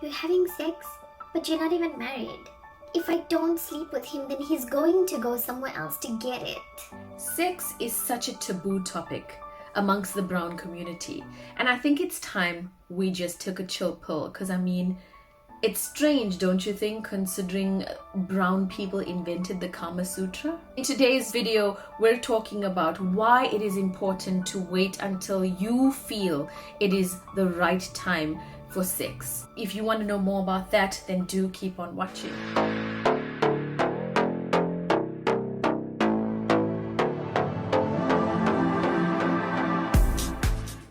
You're having sex, but you're not even married. If I don't sleep with him, then he's going to go somewhere else to get it. Sex is such a taboo topic amongst the brown community. And I think it's time we just took a chill pill. Because it's strange, don't you think, considering brown people invented the Kama Sutra? In today's video, we're talking about why it is important to wait until you feel it is the right time for sex. If you want to know more about that, then do keep on watching.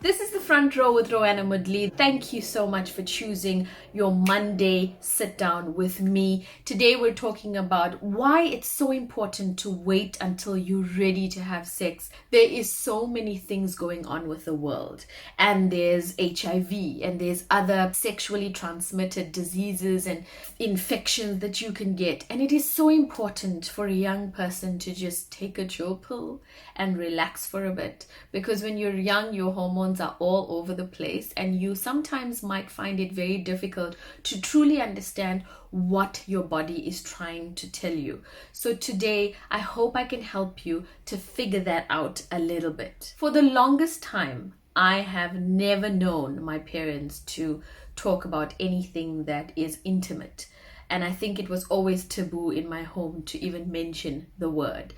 This is the front row with Roanna Moodley. Thank you so much for choosing your Monday sit down with me. Today we're talking about why it's so important to wait until you're ready to have sex. There is so many things going on with the world, and there's HIV and there's other sexually transmitted diseases and infections that you can get. And it is so important for a young person to just take a chill pill and relax for a bit, because when you're young, your hormones are all over the place and you sometimes might find it very difficult to truly understand what your body is trying to tell you. So today, I hope I can help you to figure that out a little bit. For the longest time, I have never known my parents to talk about anything that is intimate. And I think it was always taboo in my home to even mention the word.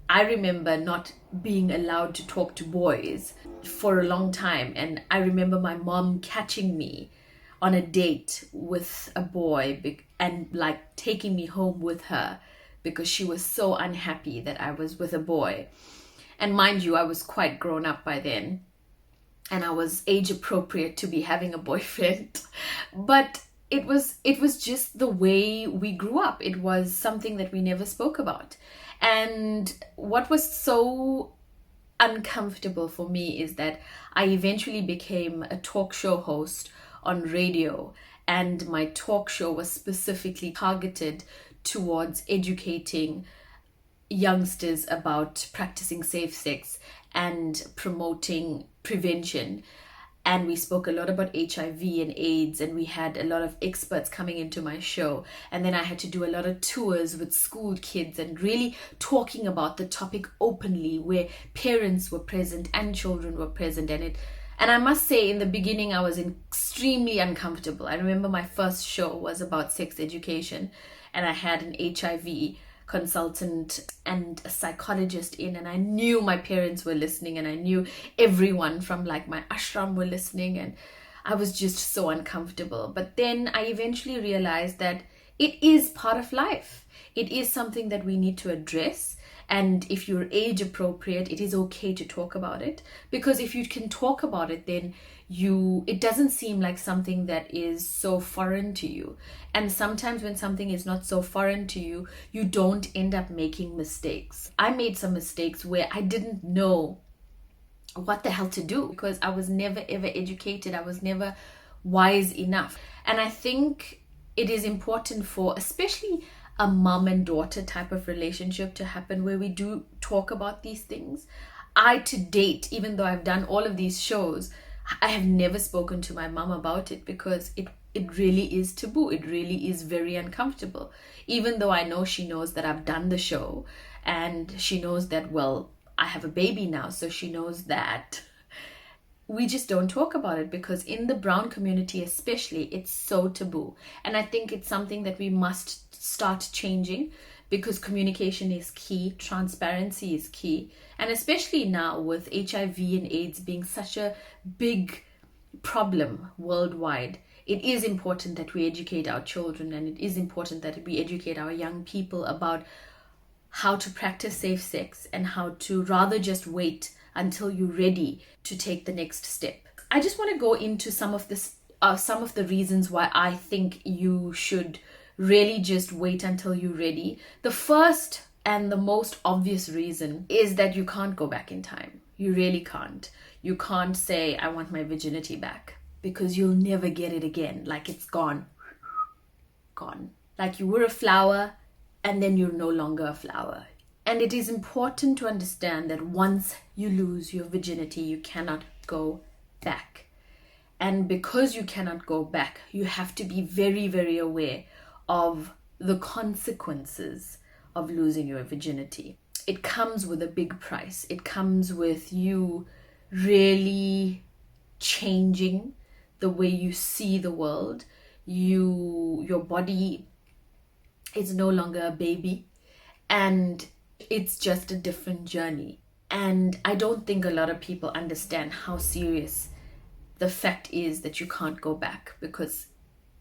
I remember not being allowed to talk to boys for a long time. And I remember my mom catching me on a date with a boy and taking me home with her because she was so unhappy that I was with a boy. And mind you, I was quite grown up by then and I was age appropriate to be having a boyfriend. But it was just the way we grew up. It was something that we never spoke about. And what was so uncomfortable for me is that I eventually became a talk show host on radio, and my talk show was specifically targeted towards educating youngsters about practicing safe sex and promoting prevention. And we spoke a lot about HIV and AIDS, and we had a lot of experts coming into my show. And then I had to do a lot of tours with school kids and really talking about the topic openly, where parents were present and children were present. And I must say, in the beginning, I was extremely uncomfortable. I remember my first show was about sex education, and I had an HIV consultant and a psychologist in, and I knew my parents were listening, and I knew everyone from my ashram were listening, and I was just so uncomfortable. But then I eventually realized that it is part of life. It is something that we need to address. And if you're age appropriate, it is okay to talk about it, because if you can talk about it, then it doesn't seem like something that is so foreign to you. And sometimes when something is not so foreign to you, you don't end up making mistakes. I made some mistakes where I didn't know what the hell to do, because I was never ever educated. I was never wise enough. And I think it is important for especially a mom and daughter type of relationship to happen, where we do talk about these things. I, to date, even though I've done all of these shows, I have never spoken to my mom about it, because it really is taboo. It really is very uncomfortable. Even though I know she knows that I've done the show, and she knows that, well, I have a baby now, so she knows that. We just don't talk about it, because in the brown community especially, it's so taboo. And I think it's something that we must start changing, because communication is key, transparency is key. And especially now with HIV and AIDS being such a big problem worldwide, it is important that we educate our children, and it is important that we educate our young people about how to practice safe sex and how to rather just wait until you're ready to take the next step. I just want to go into some of the reasons why I think you should really just wait until you're ready. The first and the most obvious reason is that you can't go back in time. You really can't. You can't say, I want my virginity back, because you'll never get it again. Like it's gone. Gone. Like you were a flower and then you're no longer a flower. And it is important to understand that once you lose your virginity, you cannot go back. And because you cannot go back, you have to be very, very aware of the consequences of losing your virginity. It comes with a big price. It comes with you really changing the way you see the world. Your body is no longer a baby, and it's just a different journey. And I don't think a lot of people understand how serious the fact is that you can't go back, because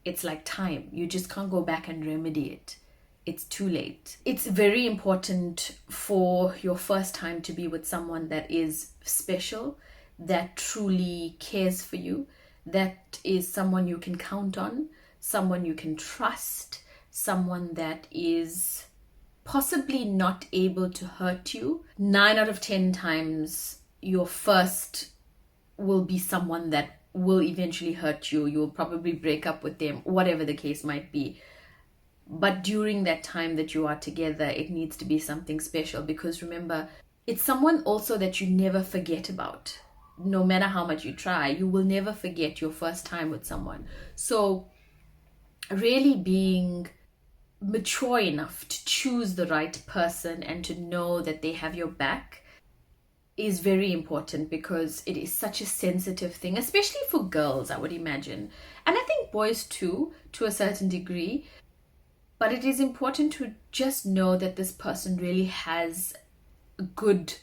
it's like time. You just can't go back and remedy it. It's too late. It's very important for your first time to be with someone that is special, that truly cares for you, that is someone you can count on, someone you can trust, someone that is possibly not able to hurt you. 9 out of 10 times, your first will be someone that will eventually hurt you. You will probably break up with them, whatever the case might be. But during that time that you are together, it needs to be something special, because remember, it's someone also that you never forget about. No matter how much you try, you will never forget your first time with someone. So really being mature enough to choose the right person and to know that they have your back is very important, because it is such a sensitive thing, especially for girls, I would imagine. And I think boys too, to a certain degree. But it is important to just know that this person really has good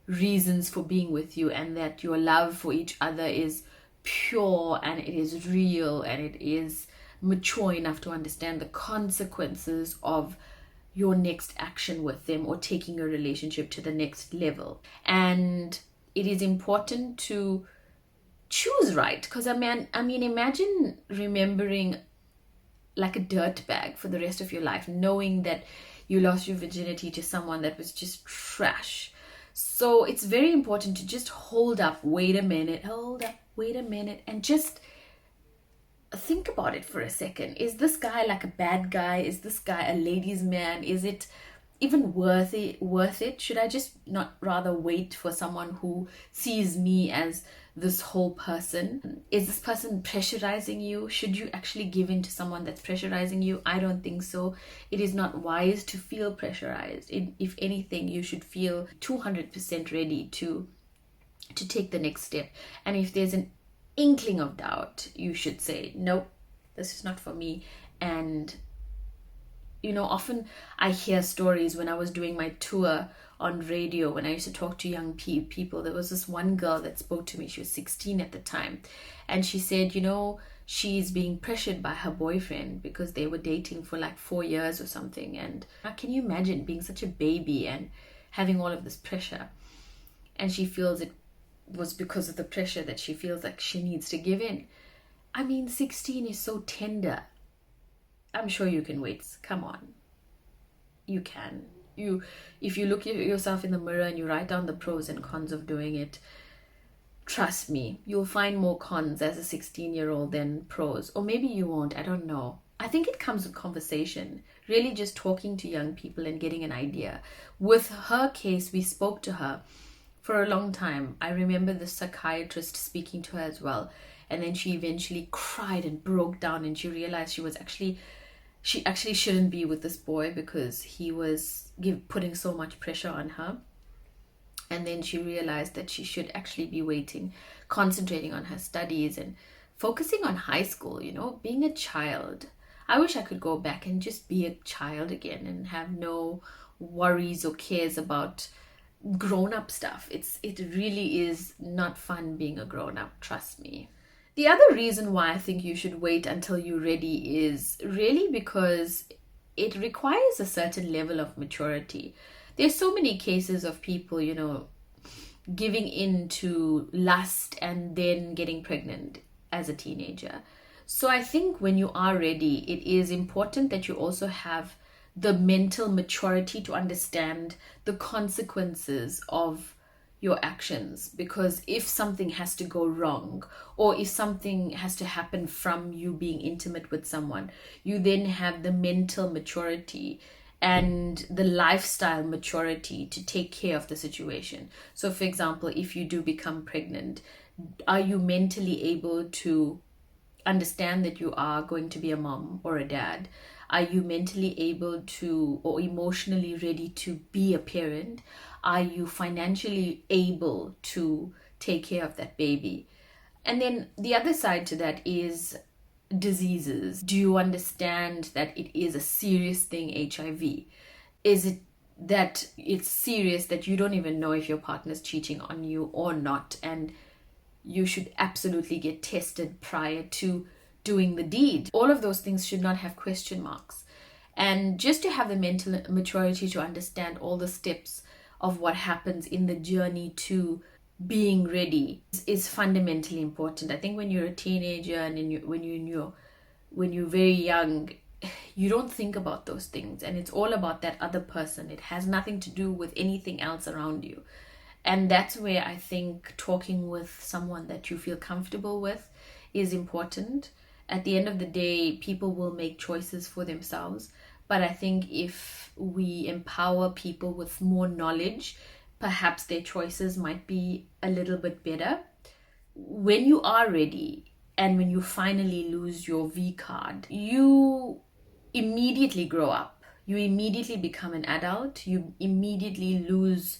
reasons for being with you, and that your love for each other is pure and it is real, and it is mature enough to understand the consequences of your next action with them, or taking your relationship to the next level. And it is important to choose right, because I mean imagine remembering like a dirt bag for the rest of your life, knowing that you lost your virginity to someone that was just trash. So it's very important to just hold up, wait a minute, and just think about it for a second. Is this guy like a bad guy? Is this guy a ladies' man? Is it even worth it? Should I just not rather wait for someone who sees me as this whole person? Is this person pressurizing you? Should you actually give in to someone that's pressurizing you? I don't think so. It is not wise to feel pressurized. If anything, you should feel 200% ready to take the next step. And if there's an inkling of doubt, you should say, nope, this is not for me. And often I hear stories when I was doing my tour on radio, when I used to talk to young people. There was this one girl that spoke to me. She was 16 at the time. And she said, she's being pressured by her boyfriend, because they were dating for like 4 years or something. And can you imagine being such a baby and having all of this pressure? And she feels it was because of the pressure that she feels like she needs to give in. 16 is so tender. I'm sure you can wait. Come on. You can. If you look at yourself in the mirror and you write down the pros and cons of doing it, trust me, you'll find more cons as a 16-year-old than pros. Or maybe you won't. I don't know. I think it comes with conversation. Really just talking to young people and getting an idea. With her case, we spoke to her for a long time. I remember the psychiatrist speaking to her as well. And then she eventually cried and broke down, and she realized she actually shouldn't be with this boy, because he was putting so much pressure on her. And then she realized that she should actually be concentrating on her studies and focusing on high school, being a child. I wish I could go back and just be a child again and have no worries or cares about grown-up stuff. It really is not fun being a grown-up, trust me. The other reason why I think you should wait until you're ready is really because it requires a certain level of maturity. There's so many cases of people, giving in to lust and then getting pregnant as a teenager. So I think when you are ready, it is important that you also have the mental maturity to understand the consequences of your actions. Because if something has to go wrong, or if something has to happen from you being intimate with someone, you then have the mental maturity and the lifestyle maturity to take care of the situation. So for example, if you do become pregnant, Are you mentally able to understand that you are going to be a mom or a dad? Are you mentally able to or emotionally ready to be a parent? Are you financially able to take care of that baby? And then the other side to that is diseases. Do you understand that it is a serious thing, HIV? Is it that it's serious that you don't even know if your partner's cheating on you or not, and you should absolutely get tested prior to doing the deed? All of those things should not have question marks. And just to have the mental maturity to understand all the steps of what happens in the journey to being ready is fundamentally important. I think when you're a teenager and when you're very young, you don't think about those things, and it's all about that other person. It has nothing to do with anything else around you. And that's where I think talking with someone that you feel comfortable with is important. At the end of the day, people will make choices for themselves. But I think if we empower people with more knowledge, perhaps their choices might be a little bit better. When you are ready and when you finally lose your V card, you immediately grow up. You immediately become an adult. You immediately lose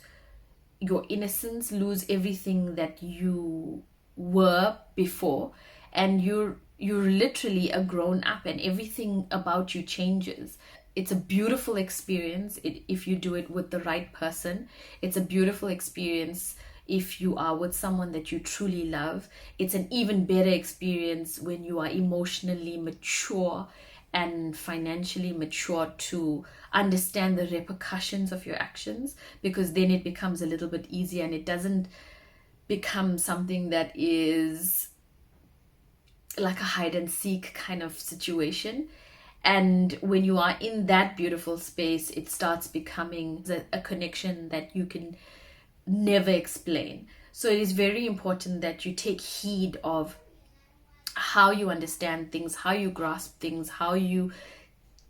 your innocence, lose everything that you were before, and you're literally a grown up, and everything about you changes. It's a beautiful experience if you do it with the right person. It's a beautiful experience if you are with someone that you truly love. It's an even better experience when you are emotionally mature and financially mature to understand the repercussions of your actions, because then it becomes a little bit easier and it doesn't become something that is like a hide and seek kind of situation. And when you are in that beautiful space, it starts becoming a connection that you can never explain. So it is very important that you take heed of how you understand things, how you grasp things, how you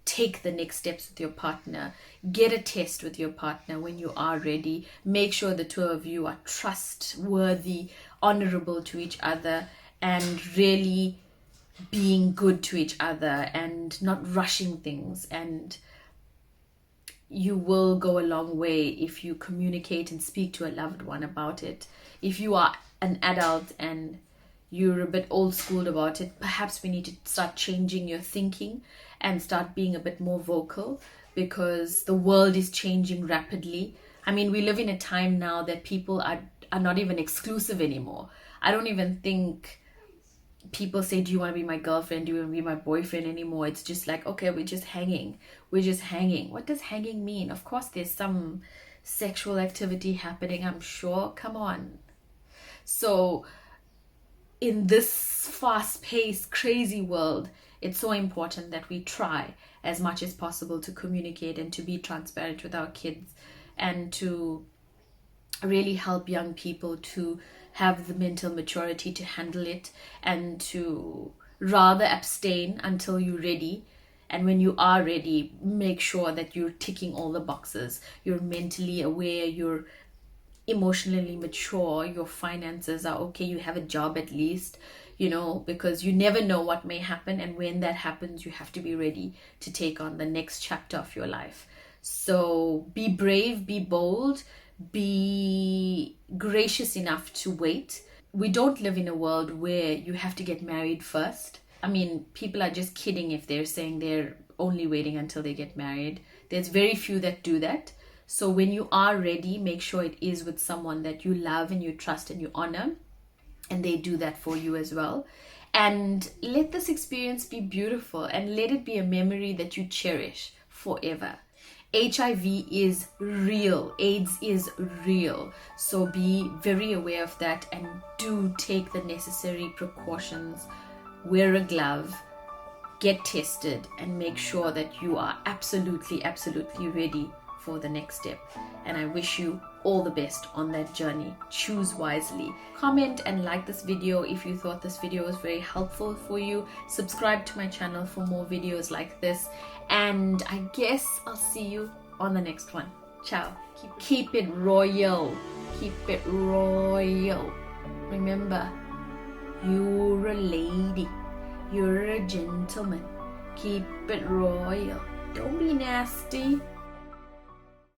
take the next steps with your partner. Get a test with your partner when you are ready. Make sure the two of you are trustworthy, honorable to each other, and really being good to each other and not rushing things. And you will go a long way if you communicate and speak to a loved one about it. If you are an adult and you're a bit old school about it, perhaps we need to start changing your thinking and start being a bit more vocal, because the world is changing rapidly. I mean, we live in a time now that people are not even exclusive anymore. I don't even think people say, do you want to be my girlfriend, do you want to be my boyfriend anymore. It's just like, okay, we're just hanging. What does hanging mean? Of course there's some sexual activity happening, I'm sure. Come on. So in this fast-paced, crazy world, it's so important that we try as much as possible to communicate and to be transparent with our kids, and to really help young people to have the mental maturity to handle it, and to rather abstain until you're ready. And when you are ready, make sure that you're ticking all the boxes. You're mentally aware, you're emotionally mature, your finances are okay, you have a job at least, because you never know what may happen. And when that happens, you have to be ready to take on the next chapter of your life. So be brave, be bold, be gracious enough to wait. We don't live in a world where you have to get married first. I mean, people are just kidding if they're saying they're only waiting until they get married. There's very few that do that. So when you are ready, make sure it is with someone that you love and you trust and you honor, and they do that for you as well. And let this experience be beautiful, and let it be a memory that you cherish forever. HIV is real. AIDS is real. So be very aware of that, and do take the necessary precautions. Wear a glove, get tested, and make sure that you are absolutely ready for the next step. And I wish you all the best on that journey. Choose wisely. Comment and like this video if you thought this video was very helpful for you. Subscribe to my channel for more videos like this, and I guess I'll see you on the next one. Ciao. Keep it royal. Keep it royal. Remember, you're a lady. You're a gentleman. Keep it royal. Don't be nasty.